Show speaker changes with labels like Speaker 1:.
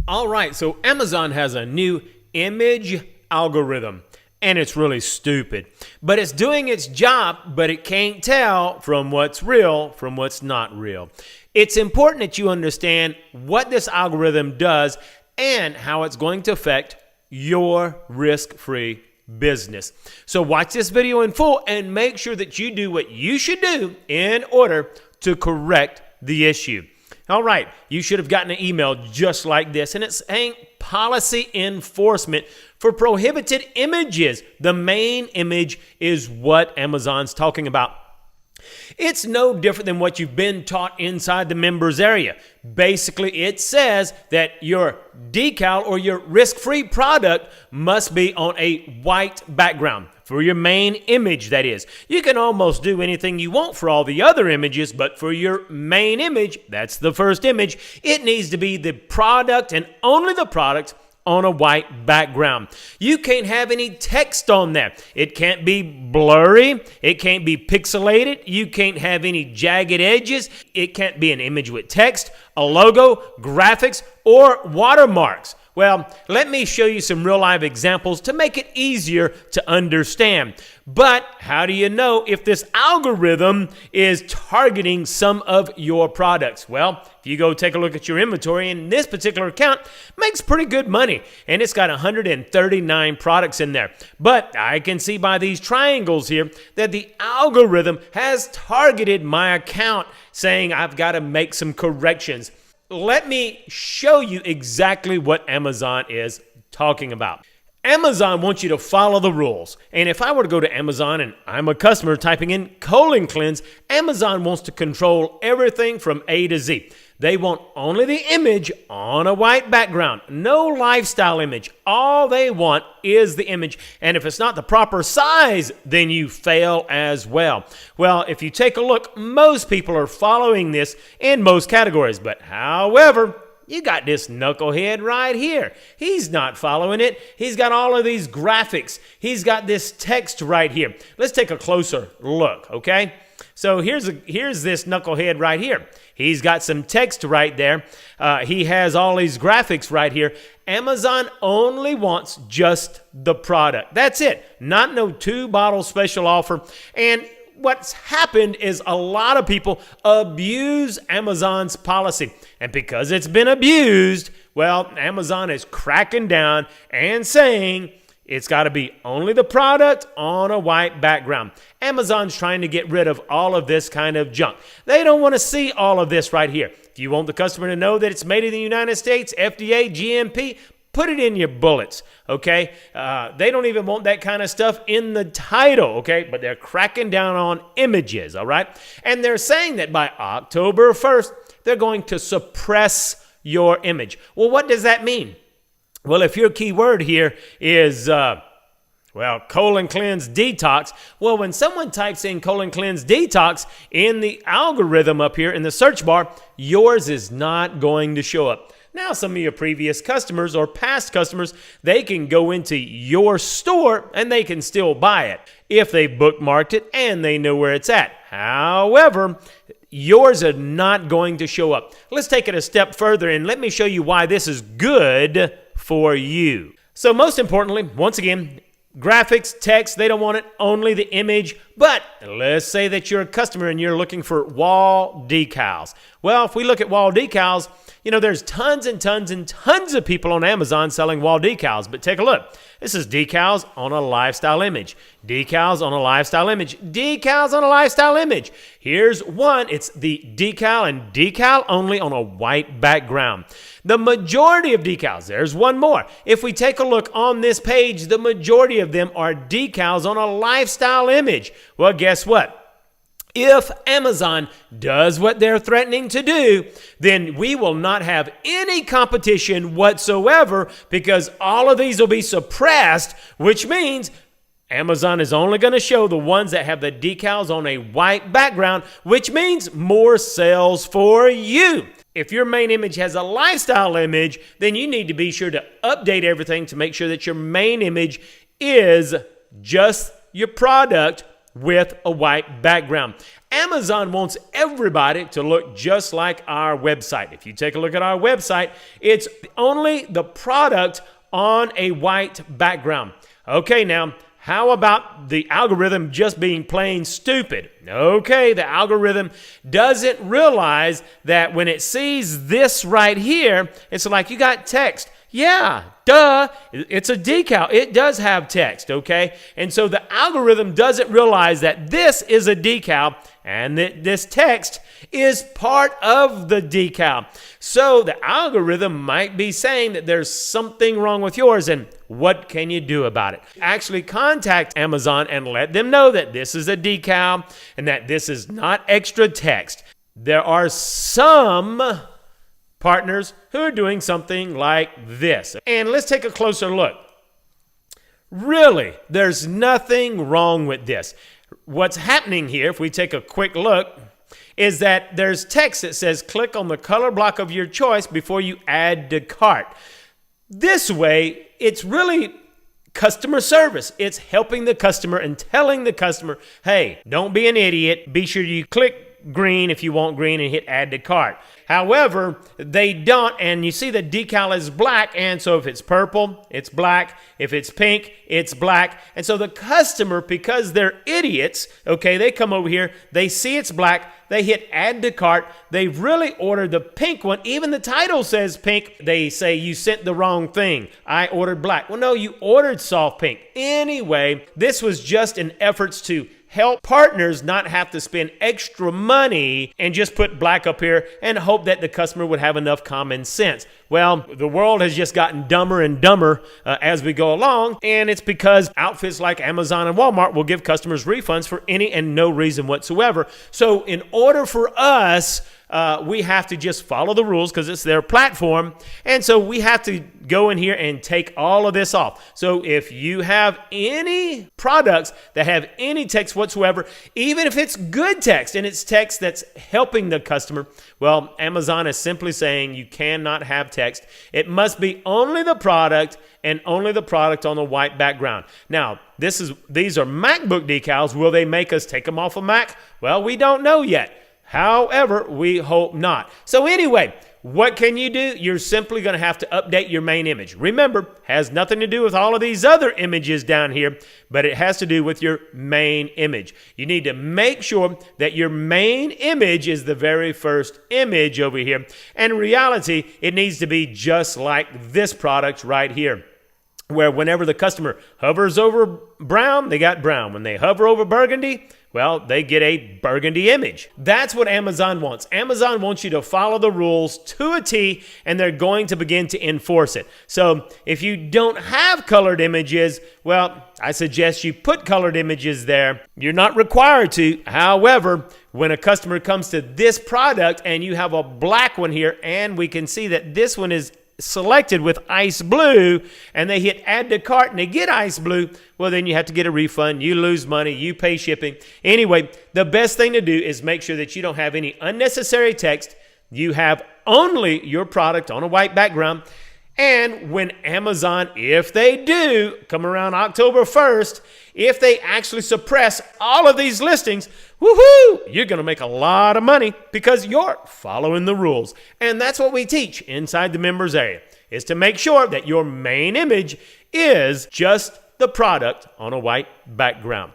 Speaker 1: All right, so Amazon has a new image algorithm, and it's really stupid. But it's doing its job, but it can't tell from what's real from what's not real. It's important that you understand what this algorithm does and how it's going to affect your risk-free business. So watch this video in full and make sure that you do what you should do in order to correct the issue. All right, you should have gotten an email just like this, and it's saying policy enforcement for prohibited images. The main image is what Amazon's talking about. It's no different than what you've been taught inside the members area. Basically, it says that your decal or your risk-free product must be on a white background. For your main image, that is. You can almost do anything you want for all the other images, but for your main image, that's the first image, it needs to be the product and only the product on a white background. You can't have any text on there. It can't be blurry. It can't be pixelated. You can't have any jagged edges. It can't be an image with text, a logo, graphics, or watermarks. Well, let me show you some real-life examples to make it easier to understand. But how do you know if this algorithm is targeting some of your products? Well, if you go take a look at your inventory, and this particular account makes pretty good money, and it's got 139 products in there. But I can see by these triangles here that the algorithm has targeted my account, saying I've got to make some corrections. Let me show you exactly what Amazon is talking about. Amazon wants you to follow the rules. And if I were to go to Amazon and I'm a customer typing in colon cleanse, Amazon wants to control everything from A to Z. They want only the image on a white background, no lifestyle image. All they want is the image. And if it's not the proper size, then you fail as well. Well, if you take a look, most people are following this in most categories. But however, you got this knucklehead right here. He's not following it. He's got all of these graphics. He's got this text right here. Let's take a closer look, okay? So here's this knucklehead right here. He's got some text right there. He has all these graphics right here. Amazon only wants just the product. That's it. Not no 2-bottle special offer. And what's happened is a lot of people abuse Amazon's policy. And because it's been abused, well, Amazon is cracking down and saying it's got to be only the product on a white background. Amazon's trying to get rid of all of this kind of junk. They don't want to see all of this right here. If you want the customer to know that it's made in the United States, FDA, GMP, put it in your bullets, okay? They don't even want that kind of stuff in the title, okay? But they're cracking down on images, all right? And they're saying that by October 1st, they're going to suppress your image. Well, what does that mean? Well, if your keyword here is, colon cleanse detox, well, when someone types in colon cleanse detox in the algorithm up here in the search bar, yours is not going to show up. Now, some of your previous customers or past customers, they can go into your store and they can still buy it if they bookmarked it and they know where it's at. However, yours are not going to show up. Let's take it a step further and let me show you why this is good for you. So most importantly, once again, graphics, text, they don't want it, only the image. But let's say that you're a customer and you're looking for wall decals. Well, if we look at wall decals, you know, there's tons and tons and tons of people on Amazon selling wall decals. But take a look. This is decals on a lifestyle image. Decals on a lifestyle image. Decals on a lifestyle image. Here's one. It's the decal and decal only on a white background. The majority of decals, there's one more. If we take a look on this page, the majority of them are decals on a lifestyle image. Well, guess what? If Amazon does what they're threatening to do, then we will not have any competition whatsoever because all of these will be suppressed, which means Amazon is only going to show the ones that have the decals on a white background, which means more sales for you. If your main image has a lifestyle image, then you need to be sure to update everything to make sure that your main image is just your product with a white background. Amazon wants everybody to look just like our website. If you take a look at our website, it's only the product on a white background. Okay, now, how about the algorithm just being plain stupid? Okay, the algorithm doesn't realize that when it sees this right here, it's like, you got text. Yeah, duh, it's a decal. It does have text, okay? And so the algorithm doesn't realize that this is a decal and that this text is part of the decal. So the algorithm might be saying that there's something wrong with yours, and what can you do about it? Actually contact Amazon and let them know that this is a decal and that this is not extra text. There are some partners who are doing something like this. And let's take a closer look. Really, there's nothing wrong with this. What's happening here, if we take a quick look, is that there's text that says click on the color block of your choice before you add to cart. This way, it's really customer service. It's helping the customer and telling the customer, hey, don't be an idiot. Be sure you click green if you want green and hit add to cart. However, they don't, and you see the decal is black, and so if it's purple, it's black. If it's pink, it's black. And so the customer, because they're idiots, okay, they come over here, they see it's black, they hit add to cart, they've really ordered the pink one. Even the title says pink. They say you sent the wrong thing. I ordered black. Well, no, you ordered soft pink. Anyway, this was just an efforts to help partners not have to spend extra money and just put black up here and hope that the customer would have enough common sense. Well, the world has just gotten dumber and dumber as we go along, and it's because outfits like Amazon and Walmart will give customers refunds for any and no reason whatsoever. So in order for us, we have to just follow the rules because it's their platform. And so we have to go in here and take all of this off. So if you have any products that have any text whatsoever, even if it's good text and it's text that's helping the customer, well, Amazon is simply saying you cannot have text. It must be only the product and only the product on the white background. Now, these are MacBook decals. Will they make us take them off of Mac? Well, we don't know yet. However, we hope not. So anyway, what can you do? You're simply going to have to update your main image. Remember, has nothing to do with all of these other images down here, but it has to do with your main image. You need to make sure that your main image is the very first image over here. And in reality, it needs to be just like this product right here, where whenever the customer hovers over brown, they got brown. When they hover over burgundy, well, they get a burgundy image. That's what Amazon wants. Amazon wants you to follow the rules to a T, and they're going to begin to enforce it. So if you don't have colored images, well, I suggest you put colored images there. You're not required to. However, when a customer comes to this product and you have a black one here, and we can see that this one is selected with ice blue, and they hit add to cart and they get ice blue, well, then you have to get a refund. You lose money. You pay shipping. Anyway, the best thing to do is make sure that you don't have any unnecessary text. You have only your product on a white background. And when Amazon, if they do come around October 1st, if they actually suppress all of these listings, woohoo, you're going to make a lot of money because you're following the rules. And that's what we teach inside the members area, is to make sure that your main image is just the product on a white background.